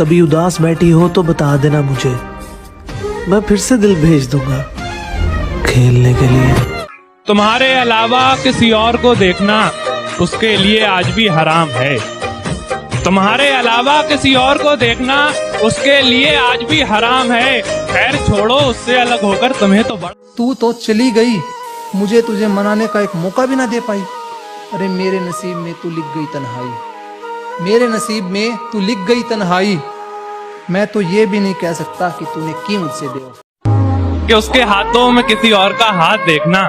कभी उदास बैठी हो तो बता देना मुझे, मैं फिर से दिल भेज दूंगा खेलने के लिए। तुम्हारे अलावा किसी और को देखना उसके लिए आज भी हराम है। तुम्हारे अलावा किसी और को देखना उसके लिए आज भी हराम है। खैर छोड़ो, उससे अलग होकर तुम्हें तो तू तो चली गई, मुझे तुझे मनाने का एक मौका भी ना दे पाई। अरे मेरे नसीब में तू लिख गई तन्हाई, मेरे नसीब में तू लिख गई तन्हाई। मैं तो ये भी नहीं कह सकता कि तूने की मुझसे बेवफाई। कि उसके हाथों में किसी और का हाथ देखना,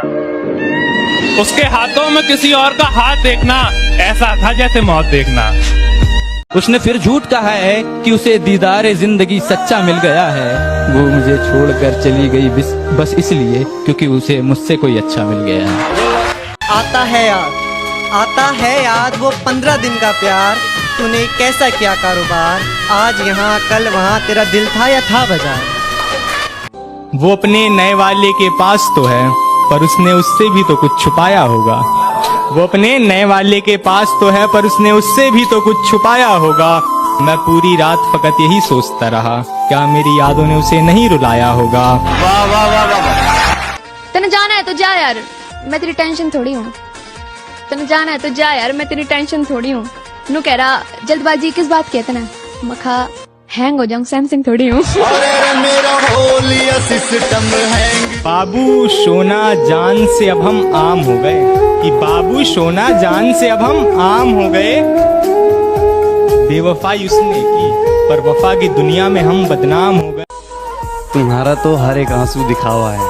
उसके हाथों में किसी और का हाथ देखना ऐसा था जैसे मौत देखना। उसने फिर झूठ कहा है कि उसे दीदार जिंदगी सच्चा मिल गया है। वो मुझे छोड़कर चली गई बस इसलिए क्योंकि उसे मुझसे कोई अच्छा मिल गया है। आता है याद, आता है याद वो 15 दिन का प्यार। तूने कैसा किया कारोबार, आज यहाँ कल वहाँ, तेरा दिल था या था बाजार। वो अपने नए वाले के पास तो है पर उसने उससे भी तो कुछ छुपाया होगा। वो अपने नए वाले के पास तो है पर उसने उससे भी तो कुछ छुपाया होगा। मैं पूरी रात फकत यही सोचता रहा, क्या मेरी यादों ने उसे नहीं रुलाया होगा। वाह वाह वाह वाह। तने जाना है तो जा यार, मैं तेरी टेंशन थोड़ी हूँ। तने जाना है तो जा यार, मैं तेरी टेंशन थोड़ी हूँ। नु कह रहा जल्दबाजी किस बात की है तना, मखा हैंग हो जाऊं, सैमसंग थोड़ी हूँ। बाबू सोना जान से अब हम आम हो गए, कि बाबू सोना जान से अब हम आम हो गए। बेवफाई उसने की पर वफा की दुनिया में हम बदनाम हो गए। तुम्हारा तो हर एक आंसू दिखावा है,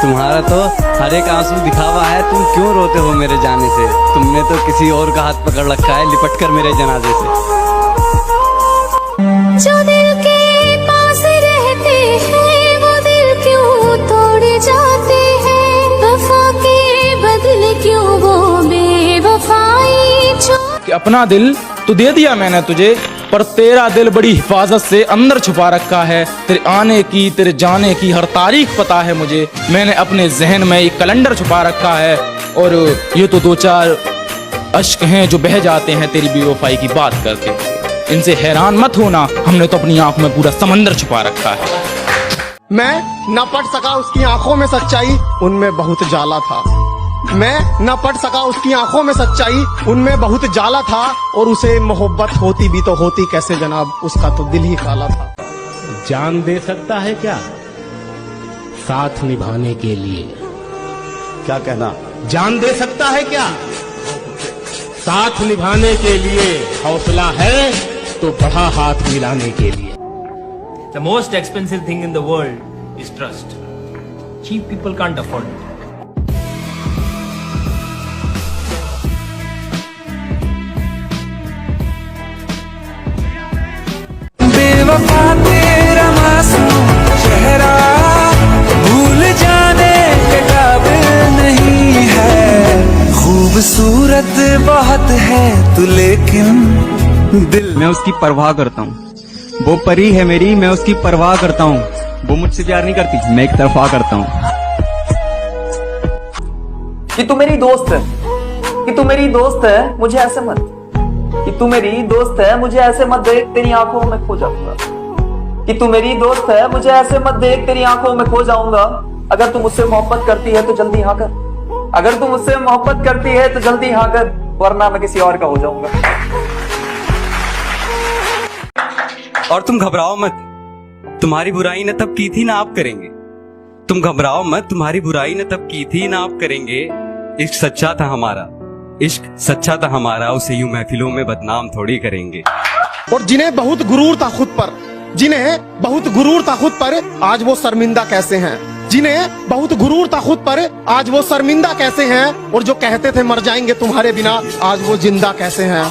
तुम्हारा तो हर एक आंसू दिखावा है। तुम क्यों रोते हो मेरे जाने से, तुमने तो किसी और का हाथ पकड़ रखा है लिपट कर मेरे जनाजे से। जो दिल के पास रहते हैं वो दिल क्यों तोड़े जाते हैं, वफा के बदले क्यों वो बेवफाई कि अपना दिल तो दे दिया मैंने तुझे, पर तेरा दिल बड़ी हिफाजत से अंदर छुपा रखा है। तेरे आने की तेरे जाने की हर तारीख पता है मुझे, मैंने अपने जहन में एक कैलेंडर छुपा रखा है। और ये तो 2-4 अश्क हैं जो बह जाते हैं तेरी बेवफाई की बात करके, इनसे हैरान मत होना, हमने तो अपनी आंख में पूरा समंदर छुपा रखा है। मैं न पढ़ सका उसकी आंखों में सच्चाई, उनमें बहुत जाला था। मैं न पढ़ सका उसकी आंखों में सच्चाई, उनमें बहुत जाला था। और उसे मोहब्बत होती भी तो होती कैसे जनाब, उसका तो दिल ही काला था। जान दे सकता है क्या साथ निभाने के लिए, क्या कहना, जान दे सकता है क्या साथ निभाने के लिए। हौसला है तो बढ़ा हाथ मिलाने के लिए। The most expensive thing in the world is trust. Cheap people can't afford it. बेवफा तेरा मासूम चेहरा भूल जाने के काबिल नहीं है, खूबसूरत बहुत है तू लेकिन दिल। मैं उसकी परवाह करता हूँ, वो परी है मेरी, मैं उसकी परवाह करता हूँ। वो मुझसे प्यार नहीं करती, मैं एक तरफा करता हूँ। कि तू मेरी दोस्त है, कि तू मेरी दोस्त है, मुझे ऐसे मत, कि तू मेरी दोस्त है, मुझे ऐसे मत देख, तेरी आंखों में खो जाऊंगा। कि तू मेरी दोस्त है, मुझे ऐसे मत देख, तेरी आंखों में खो जाऊंगा। अगर तू मुझसे मोहब्बत करती है तो जल्दी हाँ कर, अगर तू मुझसे मोहब्बत करती है तो जल्दी हाँ कर, वरना मैं किसी और का हो जाऊंगा। और तुम घबराओ मत, तुम्हारी बुराई न तब की थी ना आप करेंगे। तुम घबराओ मत, तुम्हारी बुराई न तब की थी ना आप करेंगे। इश्क सच्चा था हमारा, इश्क सच्चा था हमारा, उसे यूं महफिलों में बदनाम थोड़ी करेंगे। और जिन्हें बहुत गुरूर था खुद पर, जिन्हें बहुत गुरूर था खुद पर, आज वो शर्मिंदा कैसे हैं। जिन्हें बहुत गुरूर था खुद पर, आज वो शर्मिंदा कैसे हैं। और जो कहते थे मर जाएंगे तुम्हारे बिना, आज वो जिंदा कैसे हैं।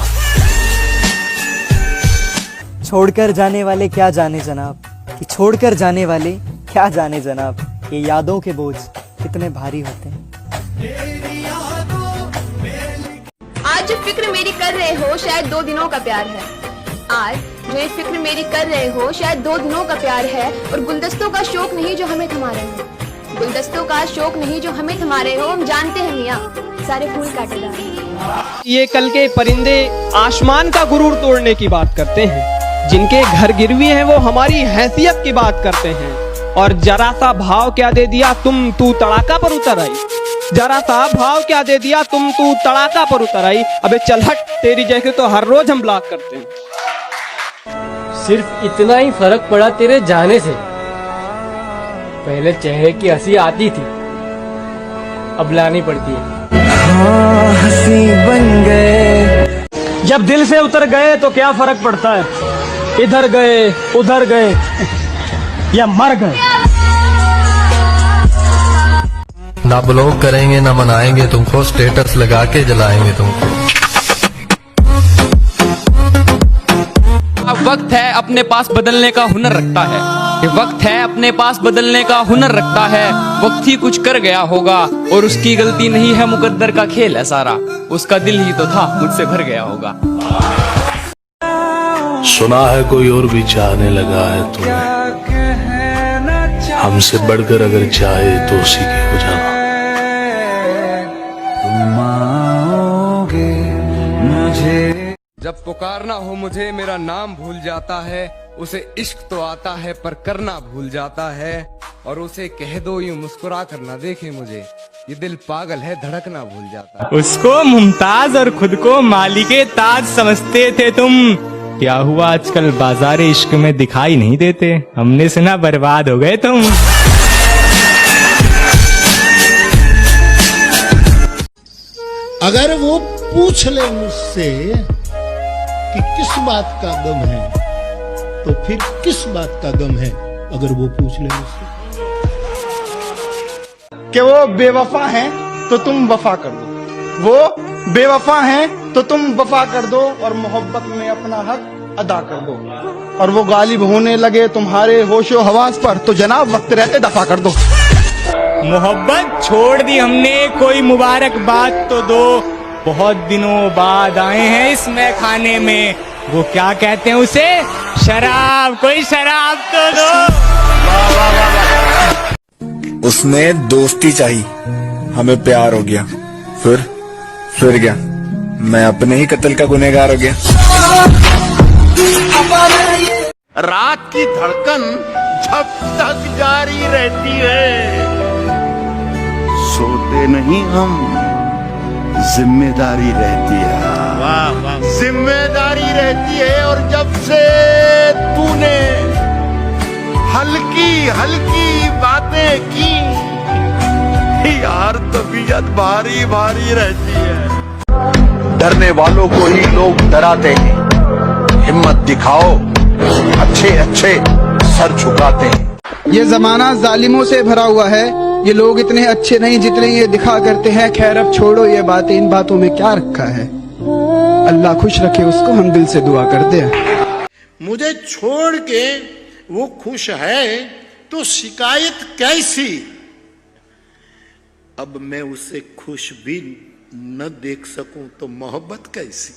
छोड़कर जाने वाले क्या जाने जनाब, कि छोड़कर जाने वाले क्या जाने जनाब, ये यादों के बोझ कितने भारी होते हैं। आज जो फिक्र मेरी कर रहे हो शायद 2 दिनों का प्यार है। आज जो ये फिक्र मेरी कर रहे हो शायद 2 दिनों का प्यार है। और गुलदस्तों का शौक नहीं जो हमें थमा रहे हो, गुलदस्तों का शौक नहीं जो हमें थमा रहे हो। हम जानते हैं मियाँ, सारे फूल काटे जा रहे हैं। ये कल के परिंदे आसमान का गुरूर तोड़ने की बात करते हैं, जिनके घर गिरवी हैं वो हमारी हैसियत की बात करते हैं, और जरा सा भाव क्या दे दिया तुम तू तड़ाका पर उतर आई। जरा सा भाव क्या दे दिया तुम तू तड़ाका पर उतर आई। अबे चल हट, तेरी जैसे तो हर रोज हम ब्लॉक करते हैं। सिर्फ इतना ही फर्क पड़ा तेरे जाने से। पहले चेहरे की हंसी आती थी, अब लानी पड़ती है। हंसी बन गए। जब दिल से उतर गए तो क्या फर्क पड़ता है, इधर गए उधर गए या मर गए। ना ब्लॉक करेंगे ना मनाएंगे तुमको, स्टेटस लगा के जलाएंगे तुमको। वक्त है अपने पास बदलने का हुनर रखता है, ये वक्त है अपने पास बदलने का हुनर रखता है। वक्त ही कुछ कर गया होगा और उसकी गलती नहीं है, मुकद्दर का खेल है सारा। उसका दिल ही तो था मुझसे भर गया होगा। सुना है कोई और भी चाहने लगा है तुम्हें, हमसे बढ़कर अगर चाहे तो उसी के हो जाना। जब पुकारना हो मुझे मेरा नाम भूल जाता है, उसे इश्क तो आता है पर करना भूल जाता है। और उसे कह दो यूं मुस्कुरा कर ना देखे मुझे, ये दिल पागल है धड़कना भूल जाता है। उसको मुमताज और खुद को मालिके ताज समझते थे तुम। क्या हुआ आजकल बाजार इश्क में दिखाई नहीं देते, हमने सुना बर्बाद हो गए तुम। अगर वो पूछ ले मुझसे कि किस बात का गम है, तो फिर किस बात का गम है, अगर वो पूछ ले मुझसे कि वो बेवफा हैं तो तुम वफा कर दो, वो बेवफा हैं तो तुम वफा कर दो और मोहब्बत में अपना हक अदा कर दो। और वो गालिब होने लगे तुम्हारे होशो हवास पर, तो जनाब वक्त रहते दफा कर दो। मोहब्बत छोड़ दी हमने, कोई मुबारकबाद तो दो। बहुत दिनों बाद आए हैं इस खाने में, वो क्या कहते हैं उसे, शराब, कोई शराब तो दो। उसने दोस्ती चाही, हमें प्यार हो गया, फिर क्या, मैं अपने ही कत्ल का गुनहगार हो गया। रात की धड़कन जब तक जारी रहती है, सोते नहीं हम, जिम्मेदारी रहती है। वाह वाह, जिम्मेदारी रहती है। और जब से तूने हल्की हल्की बातें की यार, तबीयत भारी भारी रहती है। डरने वालों को ही लोग डराते हैं, हिम्मत दिखाओ, अच्छे अच्छे सर झुकाते हैं। ये जमाना जालिमों से भरा हुआ है, ये लोग इतने अच्छे नहीं जितने ये दिखा करते हैं। खैर अब छोड़ो ये बातें, इन बातों में क्या रखा है। अल्लाह खुश रखे उसको, हम दिल से दुआ करते हैं। मुझे छोड़ के वो खुश है तो शिकायत कैसी, अब मैं उसे खुश भी न देख सकूं तो मोहब्बत कैसी।